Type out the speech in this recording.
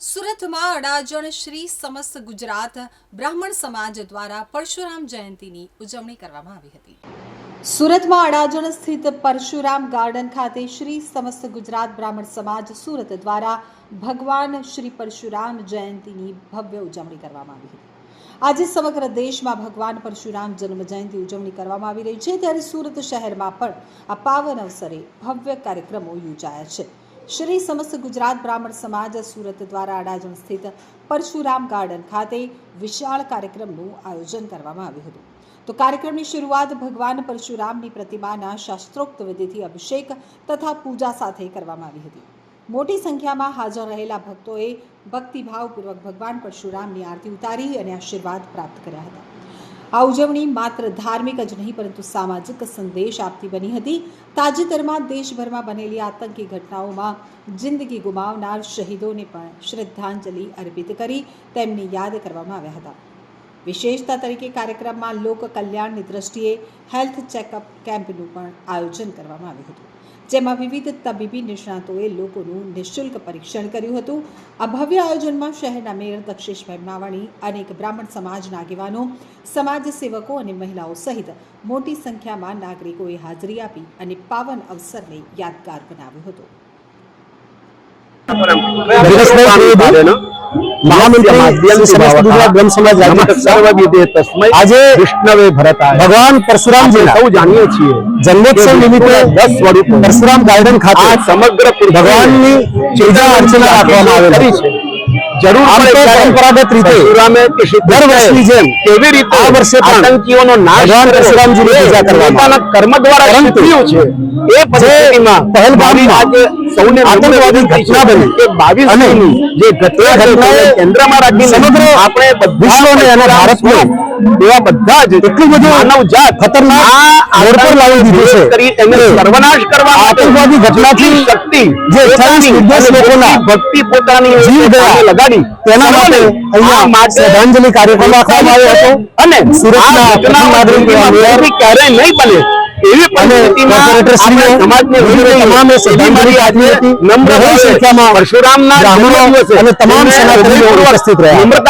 સુરતમાં અડાજણ શ્રી સમસ્ત ગુજરાત બ્રાહ્મણ સમાજ દ્વારા પરશુરામ જયંતીની ઉજવણી કરવામાં આવી હતી। સુરતમાં અડાજણ સ્થિત પરશુરામ ગાર્ડન ખાતે શ્રી સમસ્ત ગુજરાત બ્રાહ્મણ સમાજ સુરત દ્વારા ભગવાન શ્રી પરશુરામ જયંતીની ભવ્ય ઉજવણી કરવામાં આવી હતી। આજે સમગ્ર દેશમાં ભગવાન પરશુરામ જન્મ જયંતિ ઉજવણી કરવામાં આવી રહી છે, ત્યારે સુરત શહેરમાં પણ આ પાવન અવસરે ભવ્ય કાર્યક્રમો યોજાયા છે। श्री समस्त गुजरात ब्राह्मण समाज सूरत द्वारा अडाजण स्थित परशुराम गार्डन खाते विशाल कार्यक्रमનું આયોજન કરવામાં આવ્યું હતું। તો કાર્યક્રમની શરૂઆત ભગવાન પરશુરામની પ્રતિમાના શાસ્ત્રોક્ત વિધિથી અભિષેક તથા પૂજા સાથે કરવામાં આવી હતી। મોટી સંખ્યામાં હાજર રહેલા ભક્તોએ ભક્તિભાવપૂર્વક ભગવાન પરશુરામની આરતી ઉતારી અને આશીર્વાદ પ્રાપ્ત કર્યા હતા। આ ઉજવણી માત્ર ધાર્મિક જ નહીં પરંતુ સામાજિક સંદેશ આપતી બની હતી। તાજેતરમાં દેશભરમાં બનેલી આતંકી ઘટનાઓમાં જિંદગી ગુમાવનાર શહીદોને પણ શ્રદ્ધાંજલિ અર્પિત કરી તેમને યાદ કરવામાં આવ્યા હતા। વિશેષતા તરીકે કાર્યક્રમમાં લોક કલ્યાણની દ્રષ્ટિએ હેલ્થ ચેકઅપ કેમ્પનું પણ આયોજન કરવામાં આવ્યું હતું, જેમાં વિવિધ તબીબી નિષ્ણાતોએ લોકોનું નિઃશુલ્ક પરીક્ષણ કર્યું હતું। આ ભવ્ય આયોજનમાં શહેરના મેયર દક્ષેશભાઈ માવાણી, અનેક બ્રાહ્મણ સમાજના આગેવાનો, સમાજ સેવકો અને મહિલાઓ સહિત મોટી સંખ્યામાં નાગરિકોએ હાજરી આપી અને પાવન અવસરને યાદગાર બનાવ્યો હતો। भगवान परशुराम जी जानिए छीए जन्मोत्सव निमित्ते 10 स्वरूप परशुराम गार्डन खाते समग्र भगवान ની પૂજા અર્ચના રાખવામાં આવેલી છે। જરૂર પડે પરંપરાગત રીતે પરશુરામે દર વર્ષની જેમ કેવી રીતે આ વર્ષે આતંકીઓનો નાશ ભગવાન પરશુરામજીની પૂજા કરવામાં કર્મ દ્વારા શીખ્યું છે। એ પરિસ્થિતિમાં પહેલગામમાં આજે સૌને આતંકવાદી ઘટના બની કે 22 જે ઘટનાએ કેન્દ્રમાં રાખી સમગ્ર આપણે વિશ્વને અને ભારતને એવા બધા જ એટલું બધું માનવજાત ખતરનાક મોડ પર લાવી દીધું છે એને સર્વનાશ કરવા આતંકવાદી ઘટનાથી શક્તિ જે 28 નિર્દોષ લોકોના ભક્તિ પોતાની જીવ ગયા લગાડી તેના માટે અહીંયા શ્રદ્ધાંજલિ કાર્યક્રમ રાખવામાં આવ્યો હતો અને સુરતના પ્રથમ નાગરિક મેયર ક્યારેય નહીં બને એવી પરિસ્થિતિમાં સમાજને તમામે શ્રદ્ધાંજલિ આપી હતી। નમ્ર સંખ્યામાં પરશુરામના બ્રાહ્મણો અને તમામ સનાતનીઓ ઉપસ્થિત રહ્યા।